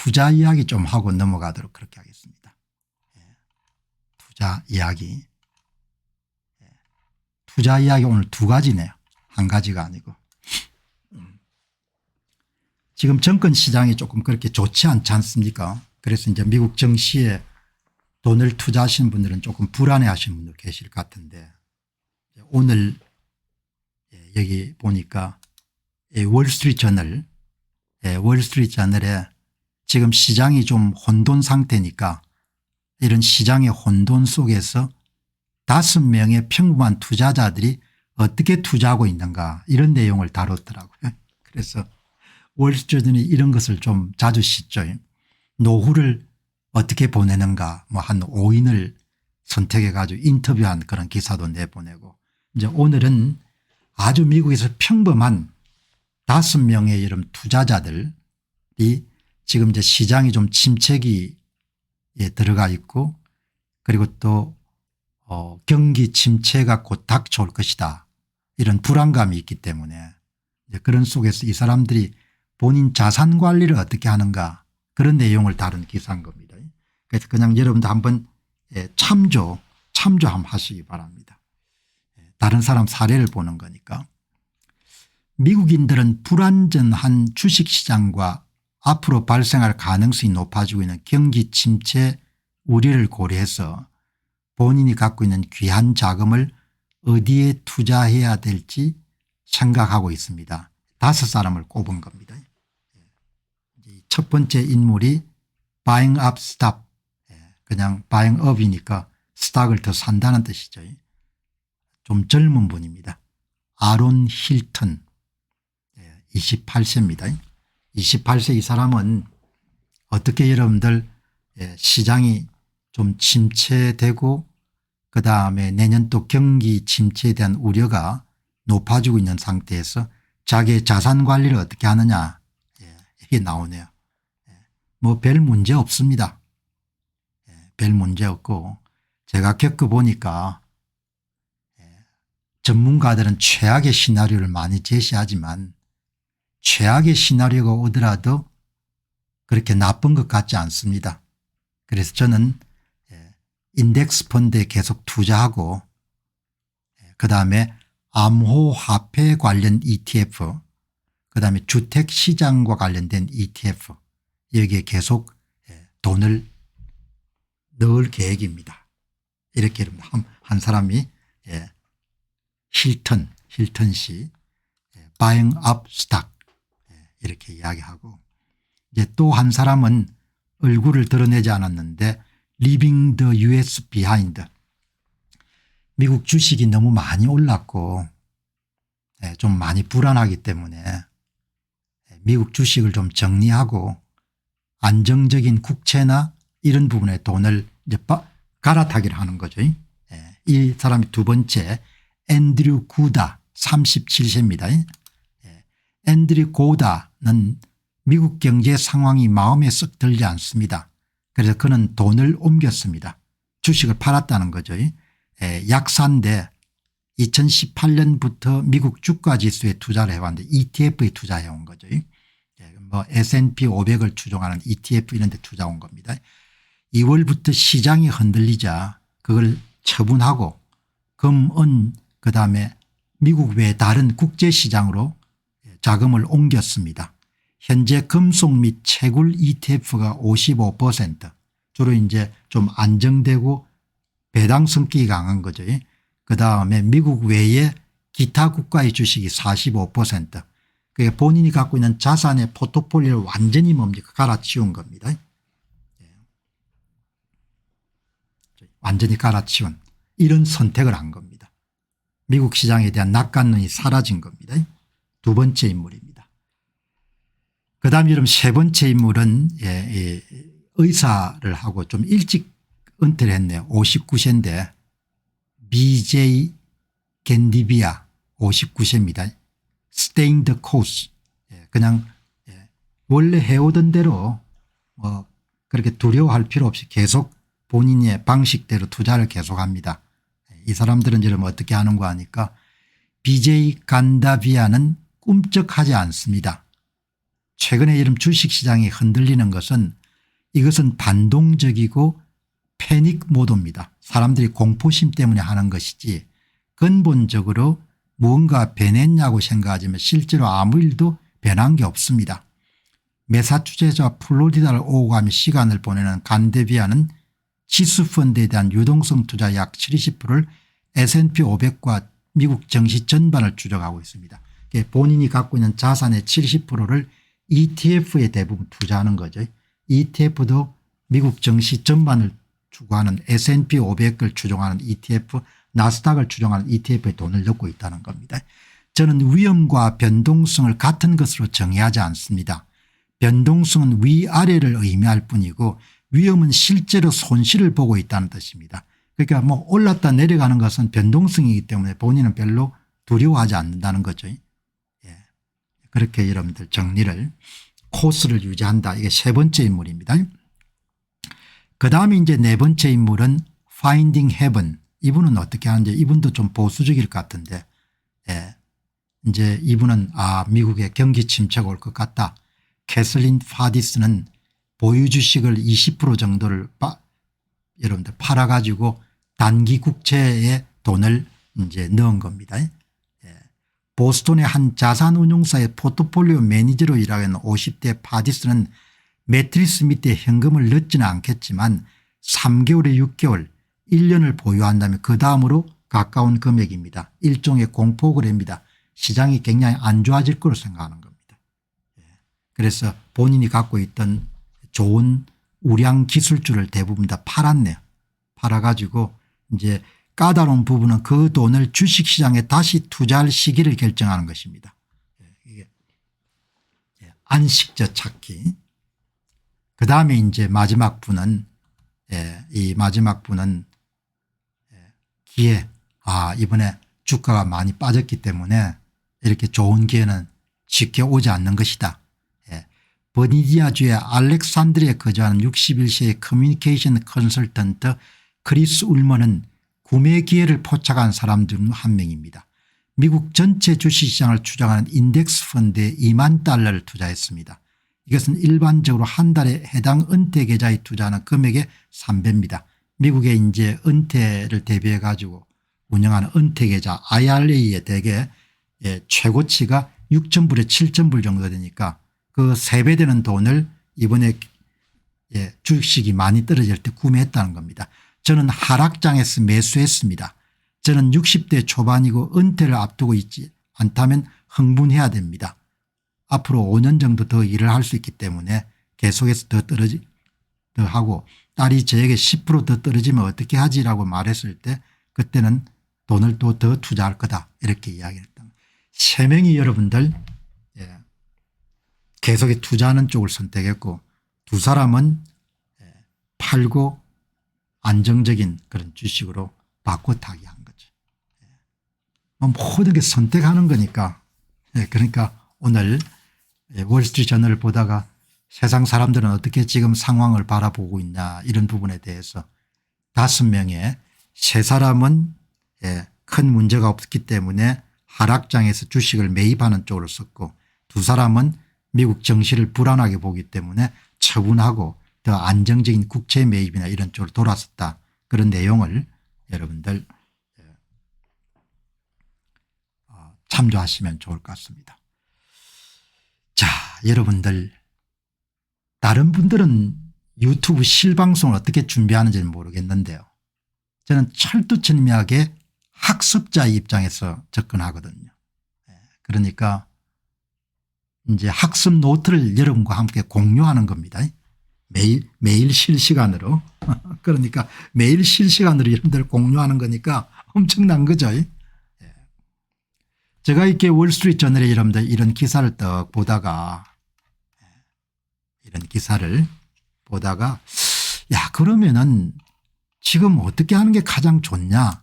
투자 이야기 좀 하고 넘어가도록 그렇게 하겠습니다. 투자 이야기. 투자 이야기 오늘 두 가지네요. 한 가지가 아니고. 지금 정권 시장이 조금 그렇게 좋지 않지 않습니까? 그래서 이제 미국 증시에 돈을 투자하시는 분들은 조금 불안해 하시는 분들 계실 것 같은데 오늘 여기 보니까 월스트리트 저널에 지금 시장이 좀 혼돈 상태니까 이런 시장의 혼돈 속에서 5명의 평범한 투자자들이 어떻게 투자하고 있는가 이런 내용을 다뤘더라고요. 그래서 월스트리트는 이런 것을 좀 자주 씻죠. 노후를 어떻게 보내는가 뭐 한 5인을 선택해 가지고 인터뷰한 그런 기사도 내보내고 이제 오늘은 아주 미국에서 평범한 5명의 이런 투자자들이 지금 이제 시장이 좀 침체기에 들어가 있고 그리고 또 경기 침체가 곧 닥쳐올 것이다 이런 불안감이 있기 때문에 이제 그런 속에서 이 사람들이 본인 자산 관리를 어떻게 하는가 그런 내용을 다룬 기사인 겁니다. 그래서 그냥 여러분도 한번 참조 한번 하시기 바랍니다. 다른 사람 사례를 보는 거니까. 미국인들은 불안전한 주식시장과 앞으로 발생할 가능성이 높아지고 있는 경기 침체 우려를 고려해서 본인이 갖고 있는 귀한 자금을 어디에 투자해야 될지 생각하고 있습니다. 5사람을 꼽은 겁니다. 첫 번째 인물이 buying up stock 그냥 buying up이니까 스탁을 더 산다는 뜻이죠. 좀 젊은 분입니다. 아론 힐튼 28세입니다. 28세 이 사람은 어떻게 여러분들 시장이 좀 침체되고 그다음에 내년 또 경기 침체에 대한 우려가 높아지고 있는 상태에서 자기의 자산 관리를 어떻게 하느냐 이게 나오네요. 뭐 별 문제 없습니다. 별 문제 없고 제가 겪어보니까 전문가들은 최악의 시나리오를 많이 제시하지만 최악의 시나리오가 오더라도 그렇게 나쁜 것 같지 않습니다. 그래서 저는 인덱스 펀드에 계속 투자하고 그다음에 암호화폐 관련 ETF 그다음에 주택시장과 관련된 ETF 여기에 계속 돈을 넣을 계획입니다. 이렇게 한 사람이 힐튼 씨 buying up stock 이렇게 이야기하고 이제 또 한 사람은 얼굴을 드러내지 않았는데 leaving the US behind 미국 주식이 너무 많이 올랐고 좀 많이 불안하기 때문에 미국 주식을 좀 정리하고 안정적인 국채나 이런 부분에 돈을 이제 갈아타기를 하는 거죠. 이 사람이 두 번째 앤드류 구다 37세입니다. 앤드류 고다는 미국 경제 상황이 마음에 썩 들지 않습니다. 그래서 그는 돈을 옮겼습니다. 주식을 팔았다는 거죠. 약사인데 2018년부터 미국 주가 지수에 투자를 해왔는데 ETF에 투자해온 거죠. 뭐 S&P 500을 추종하는 ETF 이런 데 투자한 겁니다. 2월부터 시장이 흔들리자 그걸 처분하고 금, 은 그다음에 미국 외 다른 국제시장으로 자금을 옮겼습니다. 현재 금속 및 채굴 ETF가 55% 주로 이제 좀 안정되고 배당 성격이 강한 거죠. 그다음에 미국 외에 기타 국가의 주식이 45% 그러니까 본인이 갖고 있는 자산의 포트폴리오를 완전히 뭡니까 갈아치운 겁니다. 완전히 갈아치운 이런 선택을 한 겁니다. 미국 시장에 대한 낙관론이 사라진 겁니다. 두 번째 인물입니다. 그다음 여러분 세 번째 인물은 의사를 하고 좀 일찍 은퇴를 했네요. 59세인데 BJ 겐디비아 59세입니다. Staying the course 그냥 원래 해오던 대로 뭐 그렇게 두려워할 필요 없이 계속 본인의 방식대로 투자를 계속합니다. 이 사람들은 여러분 어떻게 하는 거 하니까 BJ 간다비아는 꿈쩍하지 않습니다. 최근에 이런 주식시장이 흔들리는 것은 이것은 반동적이고 패닉 모드입니다. 사람들이 공포심 때문에 하는 것이지 근본적으로 무언가 변했냐고 생각하지만 실제로 아무 일도 변한 게 없습니다. 매사추세츠와 플로리다를 오고 가며 시간을 보내는 간데비아는 지수펀드에 대한 유동성 투자 약 70%를 S&P 500과 미국 증시 전반을 추적하고 있습니다. 본인이 갖고 있는 자산의 70%를 ETF에 대부분 투자하는 거죠. ETF도 미국 증시 전반을 추구하는 S&P 500을 추종하는 ETF, 나스닥을 추종하는 ETF에 돈을 넣고 있다는 겁니다. 저는 위험과 변동성을 같은 것으로 정의하지 않습니다. 변동성은 위아래를 의미할 뿐이고 위험은 실제로 손실을 보고 있다는 뜻입니다. 그러니까 뭐 올랐다 내려가는 것은 변동성이기 때문에 본인은 별로 두려워하지 않는다는 거죠. 예. 그렇게 여러분들 정리를 코스를 유지한다. 이게 세 번째 인물입니다. 그다음에 이제 네 번째 인물은 Finding Heaven. 이분은 어떻게 하는지 이분도 좀 보수적일 것 같은데 예. 이제 이분은 미국의 경기 침체가 올 것 같다. 캐슬린 파디스는 보유 주식을 20% 정도를 여러분들 팔아가지고 단기 국채에 돈을 이제 넣은 겁니다. 예. 보스턴의 한 자산운용사의 포트폴리오 매니저로 일하고 있는 50대 파디스는 매트리스 밑에 현금을 넣지는 않겠지만 3개월에 6개월 1년을 보유한다면 그 다음으로 가까운 금액입니다. 일종의 공포거래입니다. 시장이 굉장히 안 좋아질 거로 생각하는 겁니다. 그래서 본인이 갖고 있던 좋은 우량 기술주를 대부분 다 팔았네요. 팔아가지고 이제 까다로운 부분은 그 돈을 주식시장에 다시 투자할 시기를 결정하는 것입니다. 이게 안식처 찾기. 그다음에 이제 마지막 분은 이 마지막 분은 기회. 이번에 주가가 많이 빠졌기 때문에 이렇게 좋은 기회는 쉽게 오지 않는 것이다. 버지니아주의 알렉산드리아에 거주하는 61세의 커뮤니케이션 컨설턴트 크리스 울먼은 구매 기회를 포착한 사람 중 한 명입니다. 미국 전체 주식시장을 추정하는 인덱스 펀드에 2만 달러를 투자했습니다. 이것은 일반적으로 한 달에 해당 은퇴 계좌에 투자하는 금액의 3배입니다. 미국의 이제 은퇴를 대비해 가지고 운영하는 은퇴 계좌 IRA에 대개 최고치가 6,000불에 7,000불 정도 되니까 그 3배 되는 돈을 이번에 주식이 많이 떨어질 때 구매했다는 겁니다. 저는 하락장에서 매수했습니다. 저는 60대 초반이고 은퇴를 앞두고 있지 않다면 흥분해야 됩니다. 앞으로 5년 정도 더 일을 할 수 있기 때문에 계속해서 더 하고 딸이 저에게 10% 더 떨어지면 어떻게 하지라고 말했을 때 그때는 돈을 또 더 투자할 거다 이렇게 이야기했다. 3명이 여러분들 계속해 투자하는 쪽을 선택했고 2사람은 팔고 안정적인 그런 주식으로 바꿔 타기 한 거죠. 모든 게 선택하는 거니까 그러니까 오늘 월스트리트 저널을 보다가 세상 사람들은 어떻게 지금 상황을 바라보고 있냐 이런 부분에 대해서 5명의 3사람은 큰 문제가 없기 때문에 하락장에서 주식을 매입하는 쪽으로 썼고 2사람은 미국 증시를 불안하게 보기 때문에 처분하고 더 안정적인 국채 매입이나 이런 쪽으로 돌아섰다. 그런 내용을 여러분들 참조하시면 좋을 것 같습니다. 자, 여러분들 다른 분들은 유튜브 실방송을 어떻게 준비하는지는 모르겠는데요. 저는 철두철미하게 학습자의 입장에서 접근하거든요. 그러니까 이제 학습 노트를 여러분과 함께 공유하는 겁니다. 매일 실시간으로. 그러니까 매일 실시간으로 여러분들 공유하는 거니까 엄청난 거죠. 제가 이렇게 월스트리트 저널에 여러분들 이런 기사를 딱 보다가 야 그러면은 지금 어떻게 하는 게 가장 좋냐